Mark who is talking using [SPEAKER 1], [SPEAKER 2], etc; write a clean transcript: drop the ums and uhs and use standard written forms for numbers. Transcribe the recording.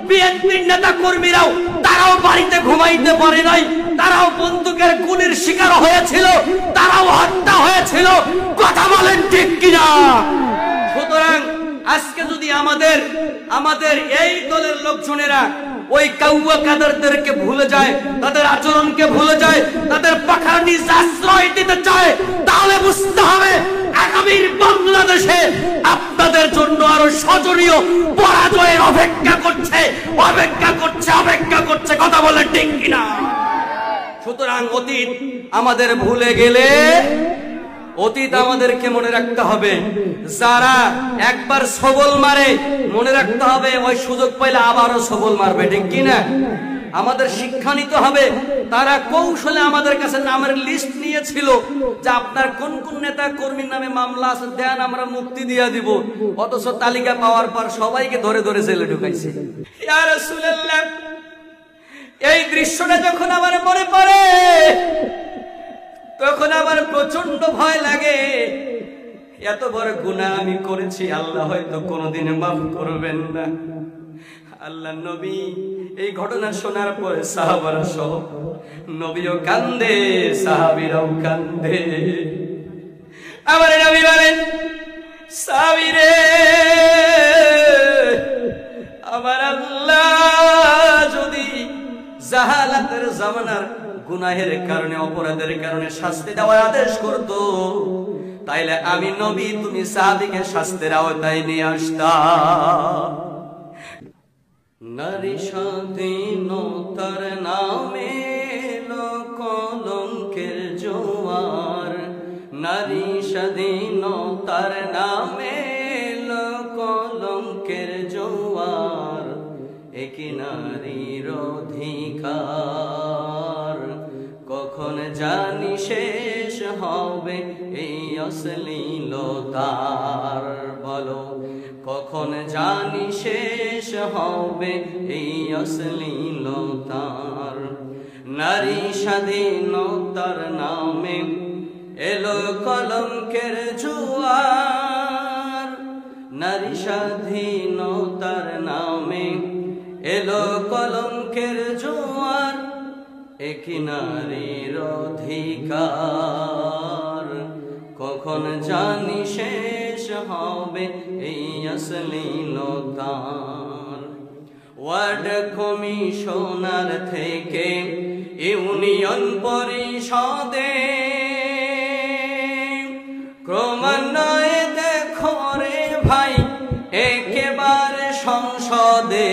[SPEAKER 1] বিএনপির নেতা কর্মীরাও তারাও বাড়িতে ঘুমাইতে পারে নাই, তারাও বন্দুকের গুলির শিকার হয়েছিল, তারাও হত্যা হয়েছিল। কথা বলেন ঠিক কিনা? সুতরাং আজকে যদি আমাদের এই দলের লোকজনেরা ওই কাউয়া কাদেরদেরকে ভুলে যায়, তাদের আচরণকে ভুলে যায়, তাদের পাখার নিজ আশ্রয় দিতে চায়, তাহলে বুঝতে হবে আগামীর বাংলাদেশে আপনাদের জন্য আরো শোচনীয় পরাজয়ের অপেক্ষা করছে। কথা বলে ঠিক কিনা? সুতরাং অতীত আমাদের ভুলে গেলে অতীত আমাদেরকে মনে রাখতে হবে। যারা একবার সবল মারে মনে রাখতে হবে ওই সুযোগ পাইলে আবারও সবল মারবে, ঠিক কিনা? আমাদের শিক্ষা নিতে হবে। তারা কৌশলে আমাদের কাছে নামের লিস্ট নিয়েছিল যে আপনার কোন কোন নেতা কর্মীর নামে মামলা আছে দেন, আমরা মুক্তি দিয়ে দিব। অথচ তালিকা পাওয়ার পর সবাইকে ধরে ধরে জেলে ঢুকাইছে। ইয়া রাসূলুল্লাহ, এই দৃশ্যটা যখন আমার মনে পড়ে তখন আমার প্রচন্ড ভয় লাগে। এত বড় গুনাহ আমি করেছি, আল্লাহ হয়তো কোনোদিন মাফ করবেন না। আল্লাহ নবী এই ঘটনা শোনার পরে সাহাবারা সহ নবীও কান্দে, সাহাবীরাও কান্দে। আমার নবী বলেন, সাহাবীরে, আমার আল্লাহ যদি জাহালাতের জামানার গুনাহের কারণে, অপরাধের কারণে শাস্তি দেওয়ার আদেশ করত, তাইলে আমি নবী তুমি সাহাবীকে শাস্তির আওতায় নিয়ে আসতাম। নারী স্বাধীনতার নামে কলঙ্কের জোয়ার, নারী স্বাধীনতার নামে কলঙ্কের জোয়ার, একি নারীর অধিকার কখন জানি শেষ হবে এই অশ্লীলতার। বলো কখন জানি শেষ হবে এই অশ্লীলতার। নারী স্বাধীনতার নামে এলো কলঙ্কের জোয়ার, নারী স্বাধীনতার নামে এলো কলঙ্কের জোয়ার, একি নারীর অধিকার কখন জানি শেষ হবে এই অশ্লীলতার। ওয়ার্ড কমিশনার থেকে ইউনিয়ন পরিষদে ক্রমান্বয়ে দেখো রে ভাই একেবারে সংসদে